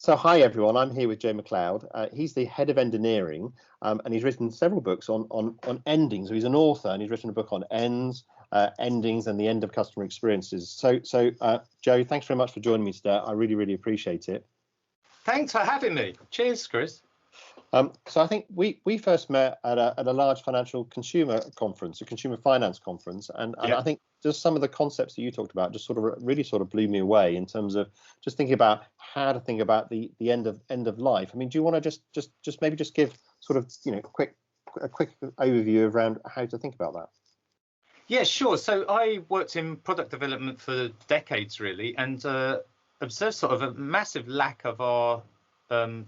So hi everyone, I'm here with Joe Macleod. He's the head of engineering, and he's written several books on endings. So he's an author, and he's written a book on ends, endings, and the end of customer experiences. So Joe, thanks very much for joining me today. I really appreciate it. Thanks for having me. Cheers, Chris. So I think we first met at a large financial consumer conference, a consumer finance conference, and I think just some of the concepts that you talked about just really blew me away in terms of just thinking about how to think about the end of life. I mean, do you want to just maybe just give a quick overview around how to think about that? Yeah, sure. So I worked in product development for decades, really, and observed sort of a massive lack of our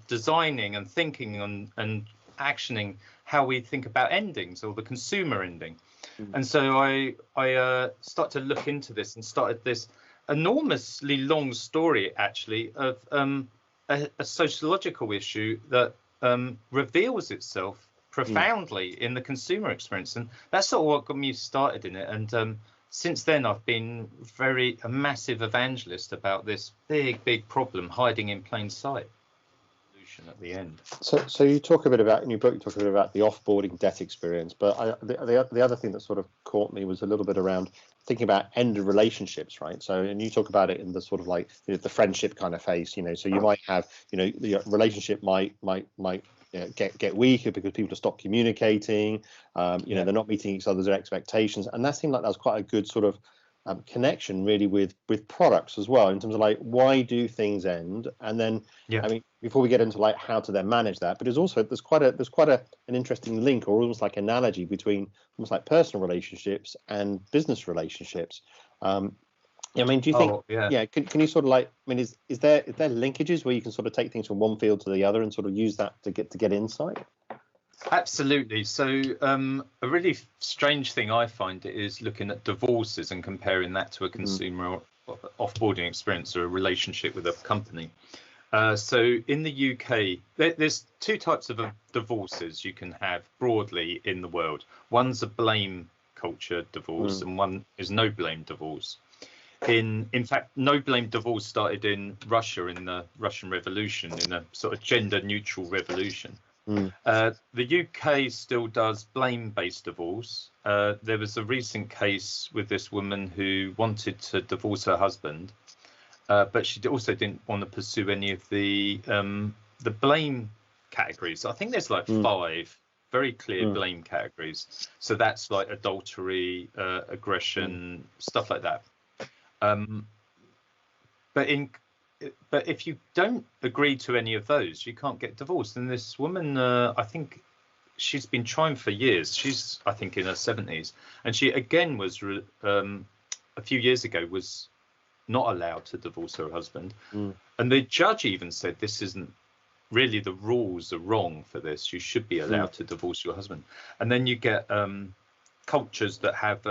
designing and thinking and actioning how we think about endings or the consumer ending. And so I started to look into this and started this enormously long story, actually, of a sociological issue that reveals itself profoundly in the consumer experience. And that's sort of what got me started in it. And since then, I've been a massive evangelist about this big problem hiding in plain sight at the end. So you talk a bit about in your book, you talk a bit about the offboarding debt experience, but the other thing that sort of caught me was a little bit around thinking about end of relationships, right? So, and you talk about it in the sort of like the friendship kind of phase, so you might have, the relationship might get weaker because people stop communicating, they're not meeting each other's expectations, and that seemed like that was quite a good sort of connection really with products as well, in terms of like, why do things end? And then I mean, before we get into like how to then manage that, but there's quite an interesting link, or almost like analogy, between almost like personal relationships and business relationships. I mean, do you think can you sort of like, I mean, is there linkages where you can sort of take things from one field to the other and sort of use that to get insight? Absolutely. So a really strange thing I find is looking at divorces and comparing that to a consumer offboarding experience or a relationship with a company. So in the UK, there's two types of divorces you can have broadly in the world. One's a blame culture divorce, and one is no blame divorce. In fact, no blame divorce started in Russia in the Russian Revolution, in a sort of gender neutral revolution. The UK still does blame-based divorce. There was a recent case with this woman who wanted to divorce her husband, but she also didn't want to pursue any of the blame categories. I think there's like 5 very clear blame categories. So that's like adultery, aggression, stuff like that. But if you don't agree to any of those, you can't get divorced. And this woman, I think she's been trying for years. She's, I think, in her 70s. And she, again, was a few years ago, was not allowed to divorce her husband. And the judge even said, this isn't really, the rules are wrong for this. You should be allowed to divorce your husband. And then you get cultures that have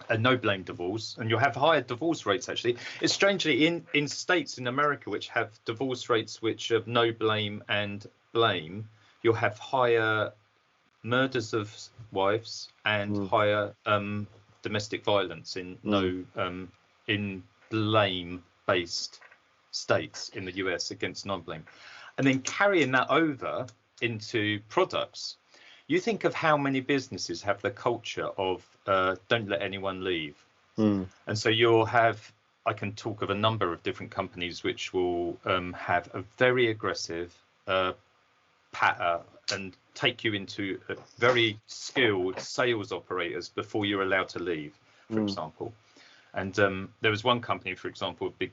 a no blame divorce, and you'll have higher divorce rates. Actually, it's strangely in states in America which have divorce rates which have no blame and blame, you'll have higher murders of wives and higher domestic violence in in blame based states in the US against non-blame. And then carrying that over into products, you think of how many businesses have the culture of don't let anyone leave. And so you'll have, I can talk of a number of different companies which will have a very aggressive patter and take you into a very skilled sales operators before you're allowed to leave, for example. And there was one company, for example, a big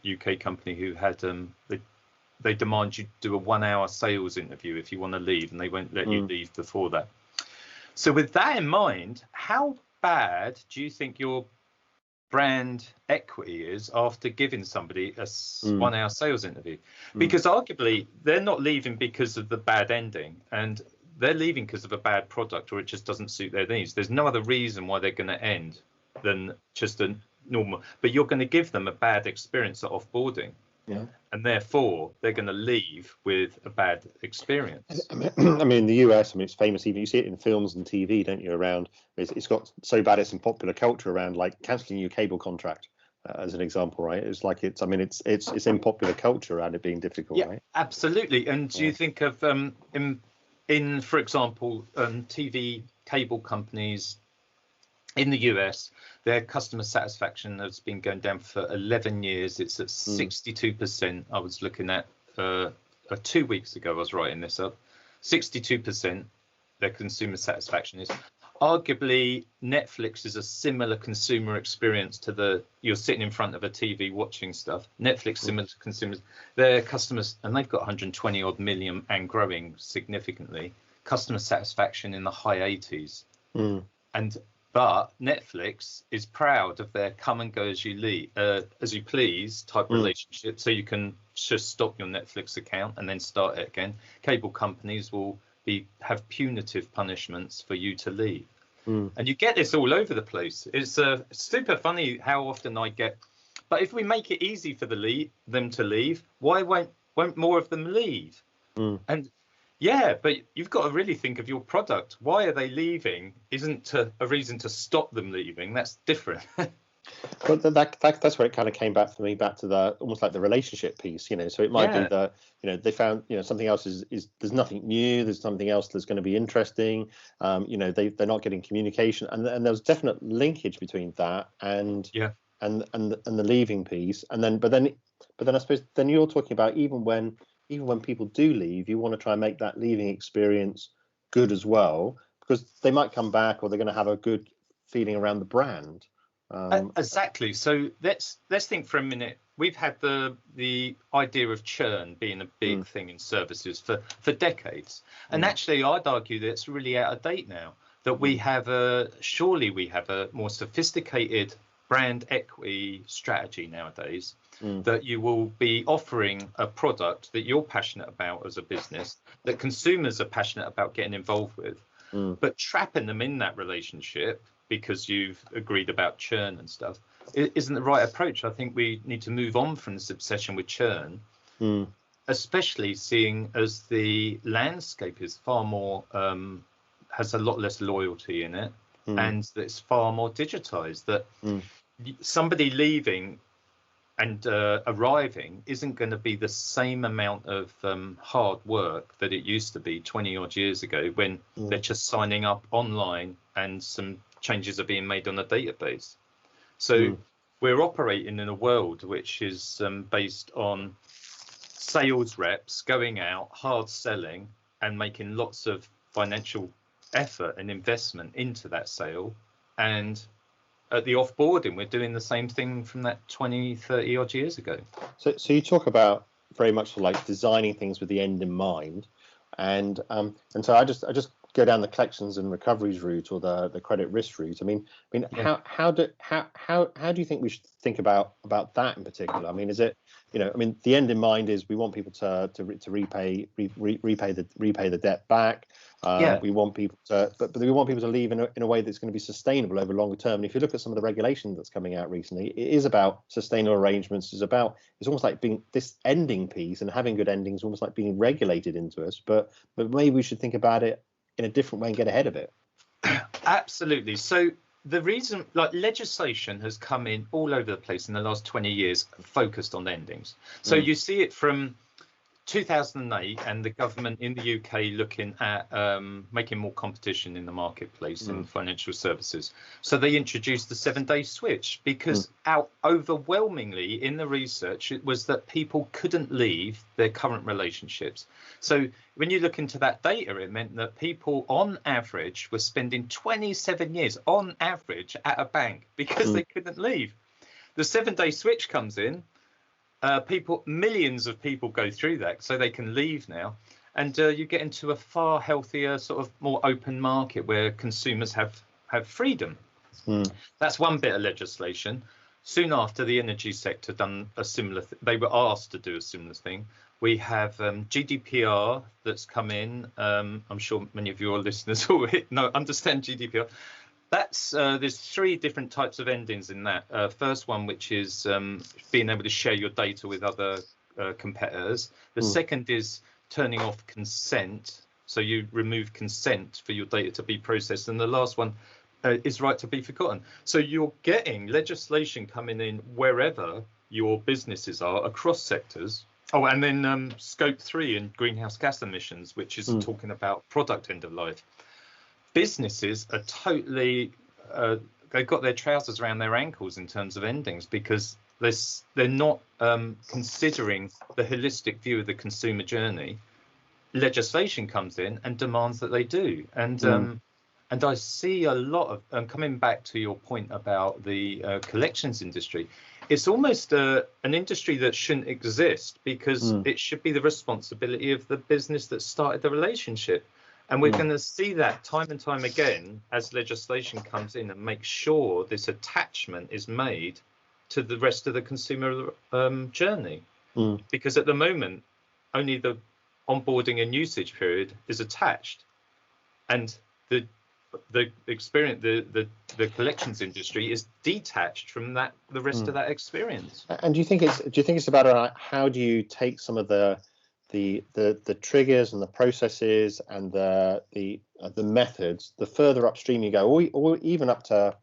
UK company, who had they demand you do a 1-hour sales interview if you want to leave, and they won't let you leave before that. So with that in mind, how bad do you think your brand equity is after giving somebody a 1-hour sales interview? Because arguably they're not leaving because of the bad ending, and they're leaving because of a bad product, or it just doesn't suit their needs. There's no other reason why they're going to end than just a normal, but you're going to give them a bad experience at offboarding. And therefore they're going to leave with a bad experience. I mean, in the US, I mean, it's famous, even you see it in films and TV, don't you? Around, it's got so bad it's in popular culture around like cancelling your cable contract. as an example, right? It's like I mean, it's in popular culture around it being difficult, Yeah, right? absolutely. And do you think of in for example, TV cable companies in the US, their customer satisfaction has been going down for 11 years. It's at 62%. I was looking at 2 weeks ago. I was writing this up. 62% their consumer satisfaction is. Arguably, Netflix is a similar consumer experience to you're sitting in front of a TV watching stuff. Netflix similar to consumers, their customers, and they've got 120 odd million and growing significantly. Customer satisfaction in the high 80s, but Netflix is proud of their come and go as you please type relationship. So you can just stop your Netflix account and then start it again. Cable companies will have punitive punishments for you to leave, and you get this all over the place. It's super funny how often I get. But if we make it easy for them to leave, why won't more of them leave? And yeah, but you've got to really think of your product. Why are they leaving? Isn't a reason to stop them leaving. That's different. But that's where it kind of came back for me, back to the almost like the relationship piece, you know. So it might be that, you know, they found, you know, something else is there's nothing new, there's something else that's going to be interesting. You know, they're not getting communication, and there's definite linkage between that and the leaving piece, and then but then I suppose then you're talking about even when people do leave, you want to try and make that leaving experience good as well, because they might come back or they're going to have a good feeling around the brand. Exactly. So let's think for a minute. We've had the idea of churn being a big thing in services for decades, and actually I'd argue that it's really out of date now. That we have a more sophisticated brand equity strategy nowadays. That you will be offering a product that you're passionate about as a business, that consumers are passionate about getting involved with, but trapping them in that relationship because you've agreed about churn and stuff, it isn't the right approach. I think we need to move on from this obsession with churn, especially seeing as the landscape is far more, has a lot less loyalty in it, and that it's far more digitized, that somebody leaving and arriving isn't going to be the same amount of hard work that it used to be 20 odd years ago, when they're just signing up online and some changes are being made on the database. So we're operating in a world which is based on sales reps going out, hard selling, and making lots of financial effort and investment into that sale. And at the offboarding, we're doing the same thing from that 20, 30 odd years ago. So you talk about very much like designing things with the end in mind, and so I just go down the collections and recoveries route, or the credit risk route. I mean, how do you think we should think about that in particular? I mean, is it, you know, I mean, the end in mind is we want people to repay the debt back. We want people to, but we want people to leave in a way that's going to be sustainable over longer term. And if you look at some of the regulation that's coming out recently, it is about sustainable arrangements. It's almost like being this ending piece, and having good endings, almost like being regulated into us. But maybe we should think about it in a different way and get ahead of it. Absolutely. So the reason, like, legislation has come in all over the place in the last 20 years focused on endings. So you see it from 2008 and the government in the UK looking at making more competition in the marketplace in financial services. So they introduced the 7-day switch, because overwhelmingly in the research it was that people couldn't leave their current relationships. So when you look into that data, it meant that people on average were spending 27 years on average at a bank because they couldn't leave. The 7-day switch comes in. Millions of people go through that, so they can leave now, and you get into a far healthier, sort of more open market where consumers have freedom. That's one bit of legislation. Soon after, the energy sector done a similar they were asked to do a similar thing. We have GDPR that's come in. I'm sure many of your listeners already understand GDPR. That's there's 3 different types of endings in that. First one, which is being able to share your data with other competitors. The second is turning off consent, so you remove consent for your data to be processed. And the last one, is right to be forgotten. So you're getting legislation coming in wherever your businesses are across sectors. Oh, and then scope 3 in greenhouse gas emissions, which is talking about product end of life. Businesses are totally, they've got their trousers around their ankles in terms of endings, because they're not considering the holistic view of the consumer journey. Legislation comes in and demands that they do. And I see a lot of, coming back to your point about the collections industry, it's almost an industry that shouldn't exist, because it should be the responsibility of the business that started the relationship. And we're going to see that time and time again as legislation comes in and makes sure this attachment is made to the rest of the consumer journey. Because at the moment, only the onboarding and usage period is attached, and the experience, the collections industry is detached from that, the rest of that experience. And do you think it's about how do you take some of the triggers and the processes and the methods, the further upstream you go, or even up to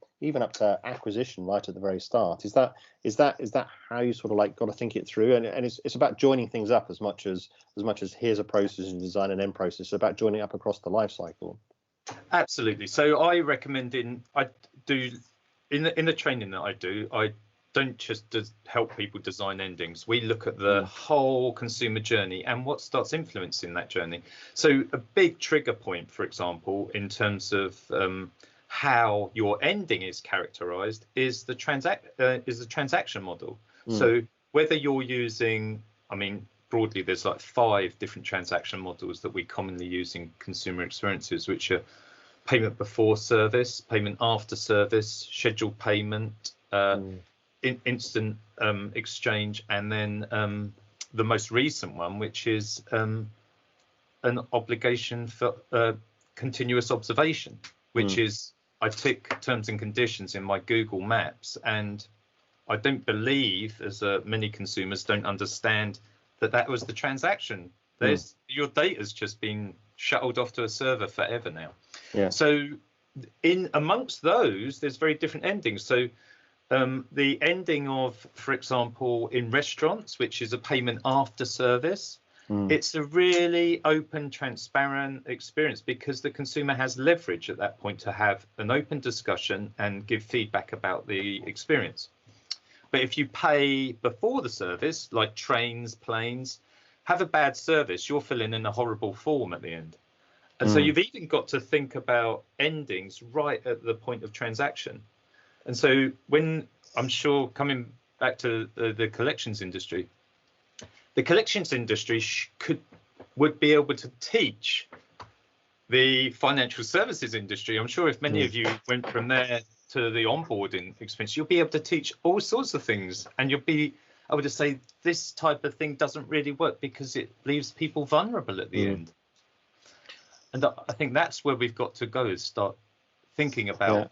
acquisition right at the very start? Is that how you sort of like got to think it through? And it's about joining things up as much as here's a process and design and end process. It's about joining up across the life cycle. Absolutely. So I recommend in the training that I don't just help people design endings. We look at the whole consumer journey and what starts influencing that journey. So a big trigger point, for example, in terms of how your ending is characterized is the transaction model. So whether you're using, broadly, there's like 5 different transaction models that we commonly use in consumer experiences, which are payment before service, payment after service, scheduled payment, instant exchange, and then the most recent one, which is an obligation for continuous observation, which is I tick terms and conditions in my Google Maps, and I don't believe, as many consumers don't understand, that was the transaction. Your data's just been shuttled off to a server forever now. So in amongst those, there's very different endings. So the ending of, for example, in restaurants, which is a payment after service, it's a really open, transparent experience, because the consumer has leverage at that point to have an open discussion and give feedback about the experience. But if you pay before the service, like trains, planes, have a bad service, you're filling in a horrible form at the end. And so you've even got to think about endings right at the point of transaction. And so when, I'm sure, coming back to the collections industry, the collections industry would be able to teach the financial services industry. I'm sure if many of you went from there to the onboarding experience, you'll be able to teach all sorts of things, and you'll be able to say this type of thing doesn't really work because it leaves people vulnerable at the end. And I think that's where we've got to go, is start thinking about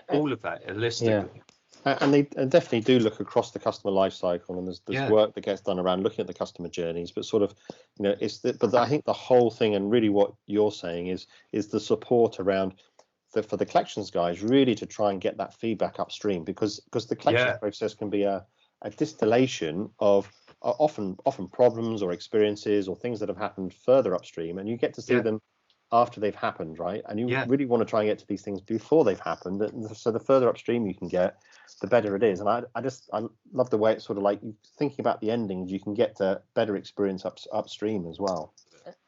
all of that holistically. And they definitely do look across the customer life cycle, and there's work that gets done around looking at the customer journeys, but sort of, but I think the whole thing, and really what you're saying is the support around for the collections guys, really to try and get that feedback upstream, because the collections process can be a distillation of often problems or experiences or things that have happened further upstream, and you get to see them after they've happened, right? And you really want to try and get to these things before they've happened. And so the further upstream you can get, the better it is. And I love the way it's sort of like thinking about the endings, you can get to better experience upstream as well.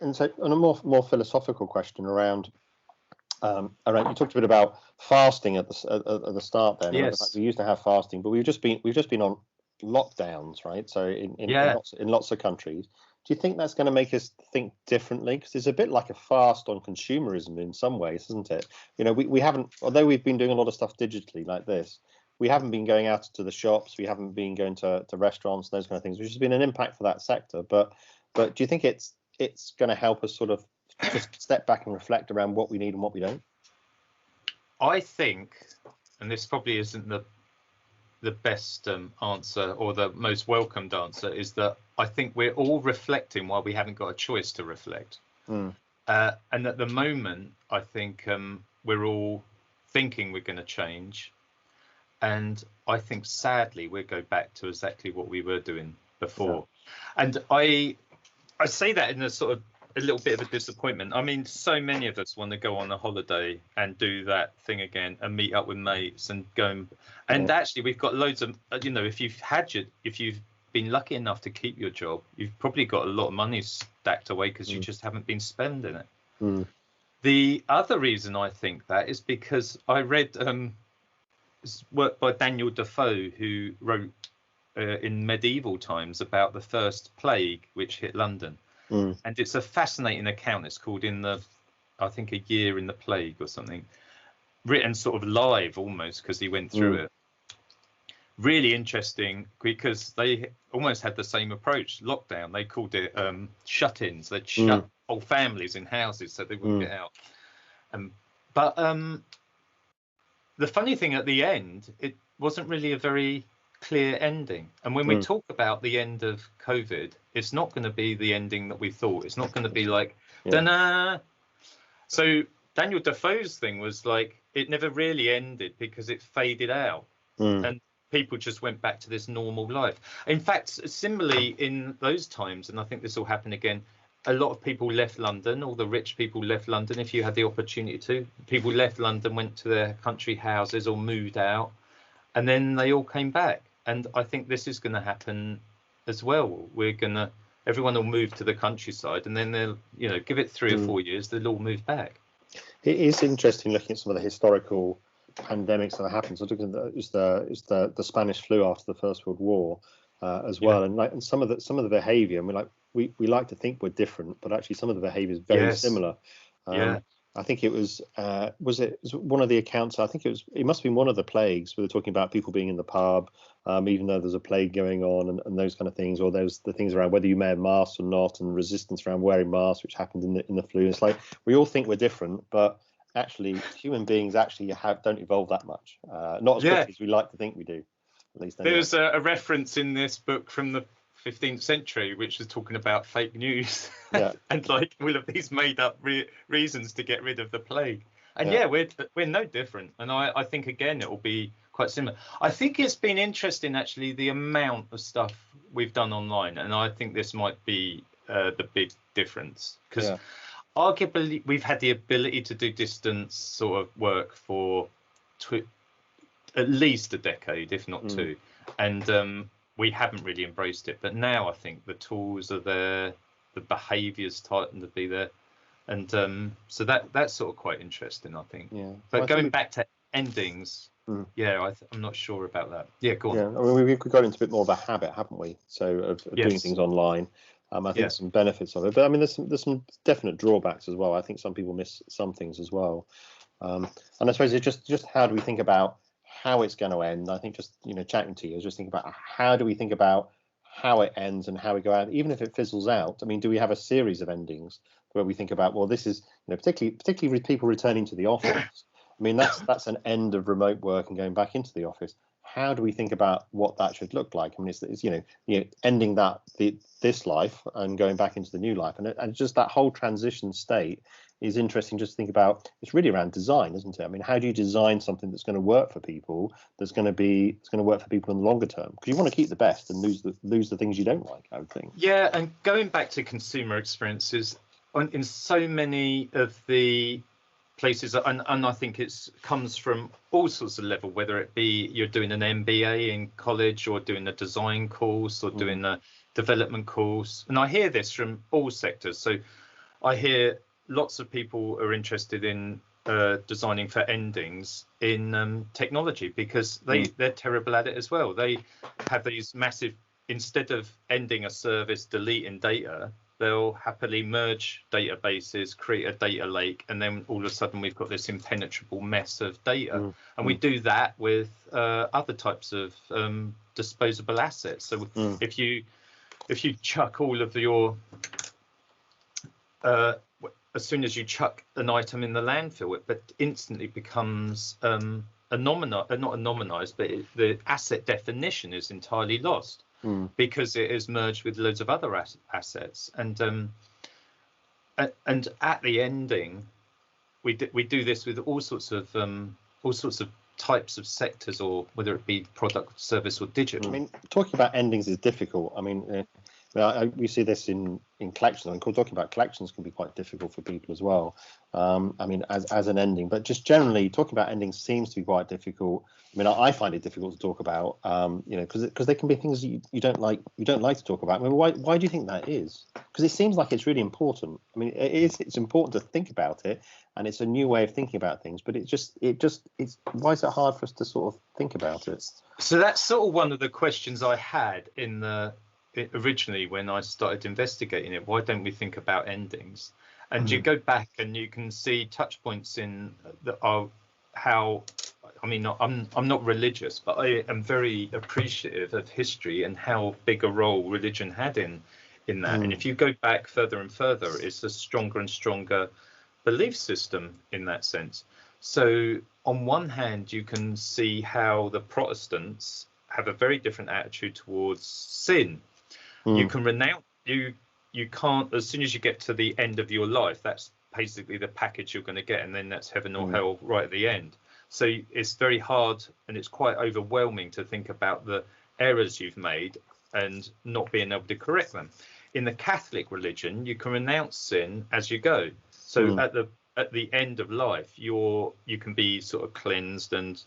And so on a more philosophical question around you talked a bit about fasting at the start there. We used to have fasting, but we've just been on lockdowns, right? So in lots of countries. Do you think that's going to make us think differently? Because it's a bit like a fast on consumerism in some ways, isn't it? We haven't, although we've been doing a lot of stuff digitally like this, we haven't been going out to the shops, we haven't been going to restaurants, those kind of things, which has been an impact for that sector. But do you think it's going to help us sort of just step back and reflect around what we need and what we don't? I think, and this probably isn't the best answer or the most welcomed answer, is that I think we're all reflecting while we haven't got a choice to reflect. And at the moment, I think we're all thinking we're going to change. And I think sadly we'll go back to exactly what we were doing before. Yeah. And I say that in a sort of a little bit of a disappointment. I mean, so many of us want to go on a holiday and do that thing again and meet up with mates and go and actually we've got loads of, you know, if you've been lucky enough to keep your job, you've probably got a lot of money stacked away because you just haven't been spending it. The other reason I think that is because I read work by Daniel Defoe, who wrote in medieval times about the first plague which hit London. And it's a fascinating account. It's called I think A Year in the Plague or something, written sort of live almost because he went through it. Really interesting because they almost had the same approach. Lockdown, they called it shut-ins. They'd shut whole families in houses so they wouldn't get out. But the funny thing at the end, it wasn't really a very clear ending. And when we talk about the end of COVID, it's not going to be the ending that we thought. It's not going to be like, da-na. So Daniel Defoe's thing was like, it never really ended because it faded out. And people just went back to this normal life. In fact, similarly in those times, and I think this will happen again, a lot of people left London, all the rich people left London, if you had the opportunity to. People left London, went to their country houses or moved out, and then they all came back. And I think this is going to happen as well. Everyone will move to the countryside, and then they'll, you know, give it 3 or 4 years, they'll all move back. It is interesting looking at some of the historical pandemics that have happened. So looking at the Spanish flu after the First World War as well, and some of the behaviour. And we like to think we're different, but actually some of the behaviour is very similar. I think it was one of the accounts. I think it must have been one of the plagues. We were talking about people being in the pub, even though there's a plague going on, and those kind of things. Or there's the things around whether you may have masks or not, and resistance around wearing masks, which happened in the flu. It's like we all think we're different, but actually human beings actually don't evolve that much. Not as quickly as we like to think we do. At least there's a reference in this book from the 15th century which was talking about fake news and like all of these made up reasons to get rid of the plague. And we're no different. And I think again it will be quite similar. I think it's been interesting actually the amount of stuff we've done online, and I think this might be the big difference because arguably we've had the ability to do distance sort of work for at least a decade, if not two, and we haven't really embraced it. But now I think the tools are there, the behaviours tighten to be there, and so that's sort of quite interesting, I think. But going back to endings, I'm not sure about that. Go on. I mean, we've got into a bit more of a habit, haven't we? So of doing things online. I think some benefits of it, but I mean, there's some definite drawbacks as well. I think some people miss some things as well, and I suppose it's just how do we think about how it's going to end? I think just chatting to you, I was just thinking about how do we think about how it ends and how we go out, even if it fizzles out. I mean, do we have a series of endings where we think about, well, this is particularly with people returning to the office. I mean, that's an end of remote work and going back into the office. How do we think about what that should look like? I mean, it's ending this life and going back into the new life, and just that whole transition state is interesting. Just think about, it's really around design, isn't it? I mean, how do you design something that's going to work for people, it's going to work for people in the longer term? Because you want to keep the best and lose the things you don't like, I would think. Yeah, and going back to consumer experiences, in so many of the places, and I think it comes from all sorts of level, whether it be you're doing an MBA in college or doing a design course or doing a development course. And I hear this from all sectors. So I hear lots of people are interested in designing for endings in technology because they're terrible at it as well. They have these massive, instead of ending a service, deleting data, they'll happily merge databases, create a data lake, and then all of a sudden we've got this impenetrable mess of data. And we do that with other types of disposable assets. So if you chuck all of your as soon as you chuck an item in the landfill, it instantly becomes anonymized, but the asset definition is entirely lost. Because it is merged with loads of other assets, and at the ending, we do this with all sorts of all sorts of types of sectors, or whether it be product, service, or digital. I mean, talking about endings is difficult. I mean, we see this in collections. I mean, talking about collections can be quite difficult for people as well. I mean, as an ending, but just generally talking about endings seems to be quite difficult. I mean, I find it difficult to talk about, you know, because they can be things you don't like to talk about. I mean, why do you think that is? Because it seems like it's really important. I mean, it's important to think about it, and it's a new way of thinking about things. But it's why is it hard for us to sort of think about it? So that's sort of one of the questions I had originally when I started investigating it. Why don't we think about endings? And you go back and you can see touch points in how, I mean, I'm not religious, but I am very appreciative of history and how big a role religion had in that. And if you go back further and further, it's a stronger and stronger belief system in that sense. So on one hand, you can see how the Protestants have a very different attitude towards sin. You can renounce, you can't, as soon as you get to the end of your life, that's basically the package you're going to get, and then that's heaven or hell right at the end. So it's very hard, and it's quite overwhelming to think about the errors you've made and not being able to correct them. In the Catholic religion, you can renounce sin as you go. So at the end of life, you can be sort of cleansed and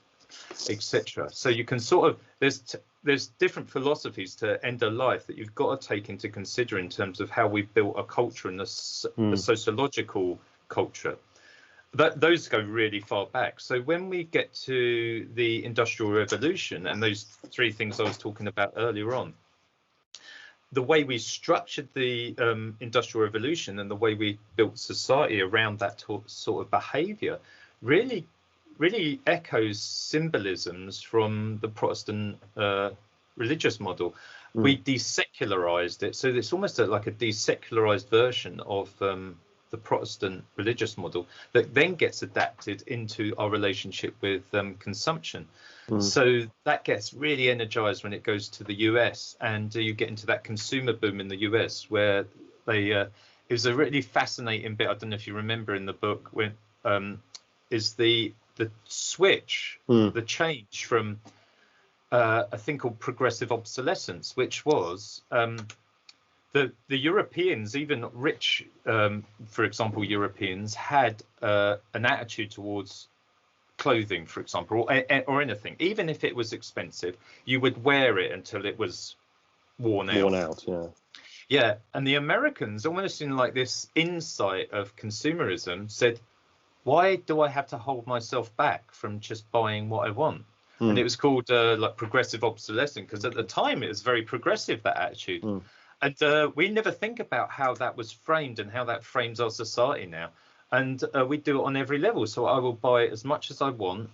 etc. So you can sort of, there's different philosophies to end of life that you've got to take into consider in terms of how we've built a culture and the sociological culture. Those go really far back. So when we get to the Industrial Revolution and those three things I was talking about earlier on, the way we structured the Industrial Revolution and the way we built society around that sort of behavior really echoes symbolisms from the Protestant religious model. We desecularized it, so it's almost like a desecularized version of the Protestant religious model that then gets adapted into our relationship with consumption. So that gets really energized when it goes to the US, and you get into that consumer boom in the US where it was a really fascinating bit. I don't know if you remember in the book when is the switch, the change from a thing called progressive obsolescence, which was the Europeans, even rich, for example, Europeans had an attitude towards clothing, for example, or anything. Even if it was expensive, you would wear it until it was worn out. Yeah. And the Americans, almost in like this insight of consumerism, said, why do I have to hold myself back from just buying what I want? And it was called like progressive obsolescence, because at the time it was very progressive, that attitude. And we never think about how that was framed and how that frames our society now. And we do it on every level. So I will buy as much as I want,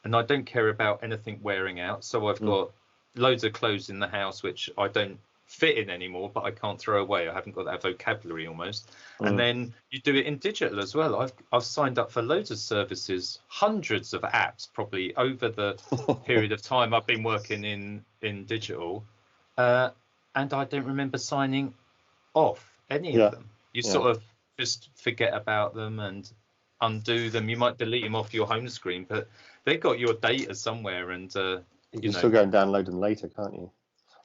and I don't care about anything wearing out. So I've got loads of clothes in the house which I don't fit in anymore, but I can't throw away. I haven't got that vocabulary almost. And then you do it in digital as well. I've signed up for loads of services, hundreds of apps probably over the period of time I've been working in digital, and I don't remember signing off any of them. You sort of just forget about them and undo them. You might delete them off your home screen, but they've got your data somewhere, and you can still go and download them later, can't you?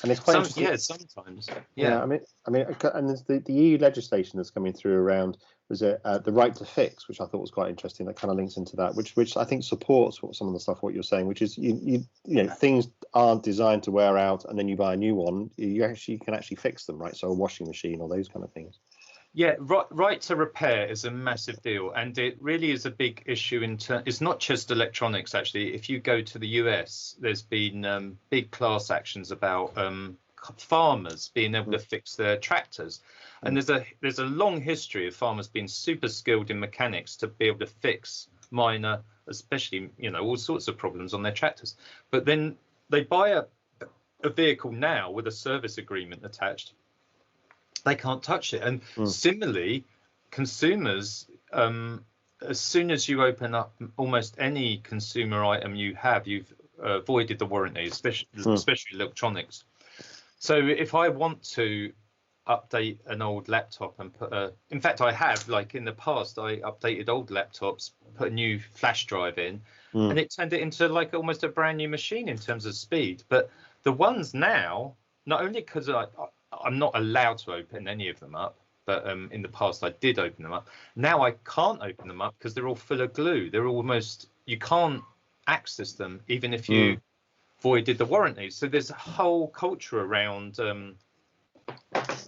And it's quite interesting. Yeah, sometimes. Yeah, I mean, and there's the EU legislation that's coming through around the right to fix, which I thought was quite interesting. That kind of links into that, which I think supports some of the stuff what you're saying, which is you know things aren't designed to wear out, and then you buy a new one. You can actually fix them, right? So a washing machine or those kind of things. Yeah, right to repair is a massive deal, and it really is a big issue it's not just electronics, actually. If you go to the US, there's been big class actions about farmers being able to fix their tractors, and there's a long history of farmers being super skilled in mechanics to be able to fix minor, especially all sorts of problems on their tractors. But then they buy a vehicle now with a service agreement attached. They can't touch it. And similarly, consumers, as soon as you open up almost any consumer item you have, you've voided the warranty, especially electronics. So if I want to update an old laptop and put a, in fact, I have, like in the past, I updated old laptops, put a new flash drive in, and it turned it into like almost a brand new machine in terms of speed. But the ones now, not only because I'm not allowed to open any of them up, but in the past I did open them up. Now I can't open them up because they're all full of glue. They're almost, you can't access them even if you voided the warranty. So there's a whole culture around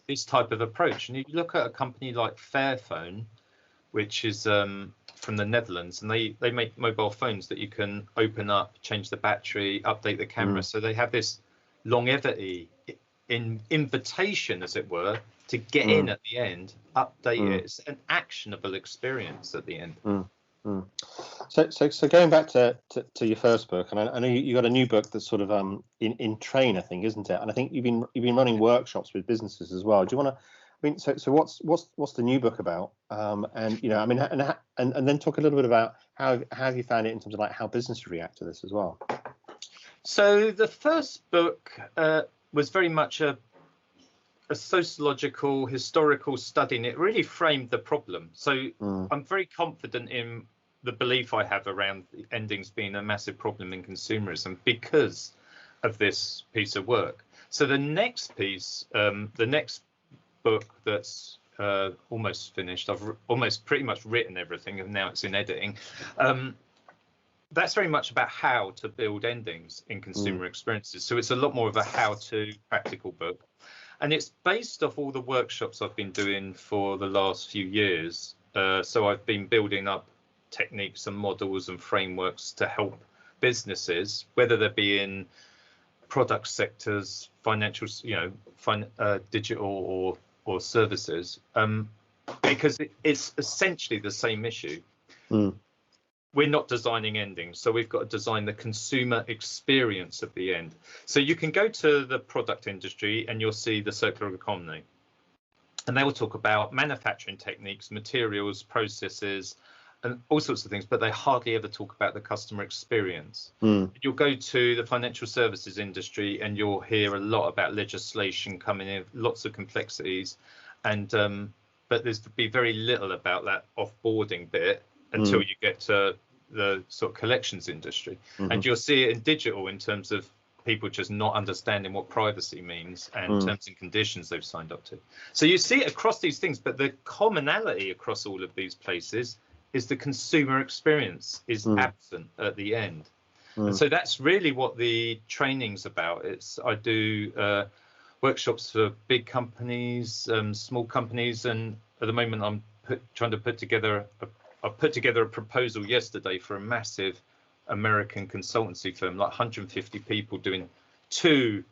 this type of approach. And you look at a company like Fairphone, which is from the Netherlands, and they make mobile phones that you can open up, change the battery, update the camera. So they have this longevity invitation, as it were, to get in at the end, update it. It's an actionable experience at the end. So going back to your first book, and I know you got a new book that's sort of in train, I think, isn't it? And I think you've been running workshops with businesses as well. Do you want to? I mean, so what's the new book about? And you know, I mean, and then talk a little bit about how have you found it in terms of like how businesses react to this as well. So the first book was very much a sociological, historical study, and it really framed the problem. So I'm very confident in the belief I have around endings being a massive problem in consumerism because of this piece of work. So the next piece, the next book that's almost finished, I've almost pretty much written everything, and now it's in editing. That's very much about how to build endings in consumer experiences. So it's a lot more of a how-to practical book. And it's based off all the workshops I've been doing for the last few years. So I've been building up techniques and models and frameworks to help businesses, whether they be in product sectors, financial, digital or services, because it's essentially the same issue. We're not designing endings, so we've got to design the consumer experience at the end. So you can go to the product industry and you'll see the circular economy, and they will talk about manufacturing techniques, materials, processes, and all sorts of things, but they hardly ever talk about the customer experience. You'll go to the financial services industry and you'll hear a lot about legislation coming in, lots of complexities, and but there's to be very little about that offboarding bit until you get to the sort of collections industry. And you'll see it in digital in terms of people just not understanding what privacy means and terms and conditions they've signed up to. So you see it across these things, but the commonality across all of these places is the consumer experience is absent at the end. And so that's really what the training's about. I do workshops for big companies, small companies, and at the moment I'm trying to put together I put together a proposal yesterday for a massive American consultancy firm, like 150 people doing 2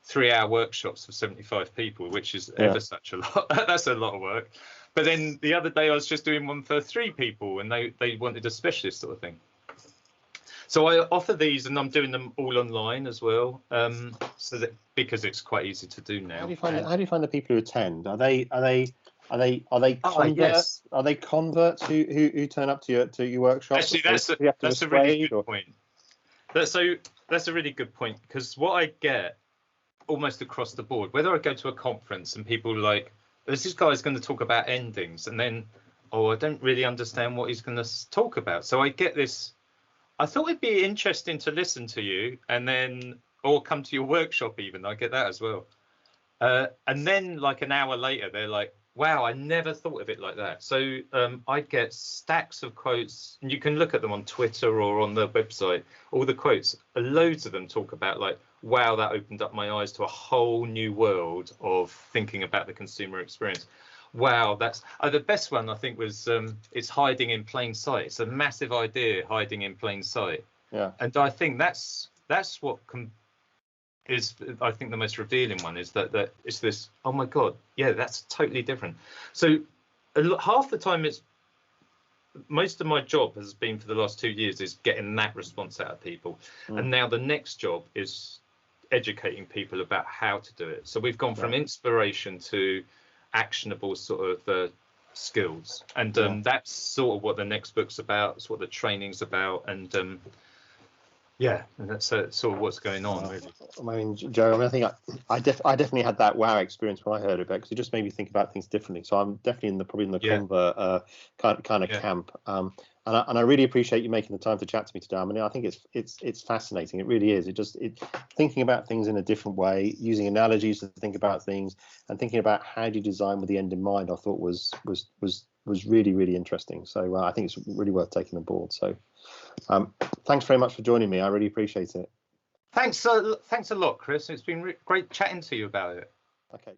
3-hour workshops for 75 people, which is ever such a lot. That's a lot of work. But then the other day I was just doing one for 3 people, and they wanted a specialist sort of thing. So I offer these, and I'm doing them all online as well, so that because it's quite easy to do now. How do you find the people who attend? Are they converts? Yes. Are they converts who turn up to your workshops? Actually, that's a really good point. That's a really good point, because what I get almost across the board, whether I go to a conference and people are like, this guy's going to talk about endings, and then, I don't really understand what he's going to talk about. So I get this. I thought it'd be interesting to listen to you, and then or come to your workshop even. I get that as well. And then like an hour later, they're like, wow, I never thought of it like that. So I get stacks of quotes, and you can look at them on Twitter or on the website. All the quotes, loads of them talk about like, wow, that opened up my eyes to a whole new world of thinking about the consumer experience. Wow, that's the best one I think was it's hiding in plain sight. It's a massive idea, hiding in plain sight. Yeah. And I think that's what is I think the most revealing one is that it's this, oh my god, yeah, that's totally different. So half the time most of my job has been for the last 2 years is getting that response out of people, and now the next job is educating people about how to do it. So we've gone from inspiration to actionable sort of skills, and that's sort of what the next book's about. It's what the training's about, and Yeah, and that's sort of what's going on, really. I mean, Joe, I mean, I think I definitely had that wow experience when I heard of it, because it just made me think about things differently. So I'm definitely probably in the Yeah, convert kind of yeah. camp. And I really appreciate you making the time to chat to me today. I mean, I think it's fascinating. It really is. Thinking about things in a different way, using analogies to think about things, and thinking about how do you design with the end in mind, I thought was really, really interesting. So I think it's really worth taking on board. So thanks very much for joining me. I really appreciate it. Thanks a lot, Chris. It's been great chatting to you about it. Okay.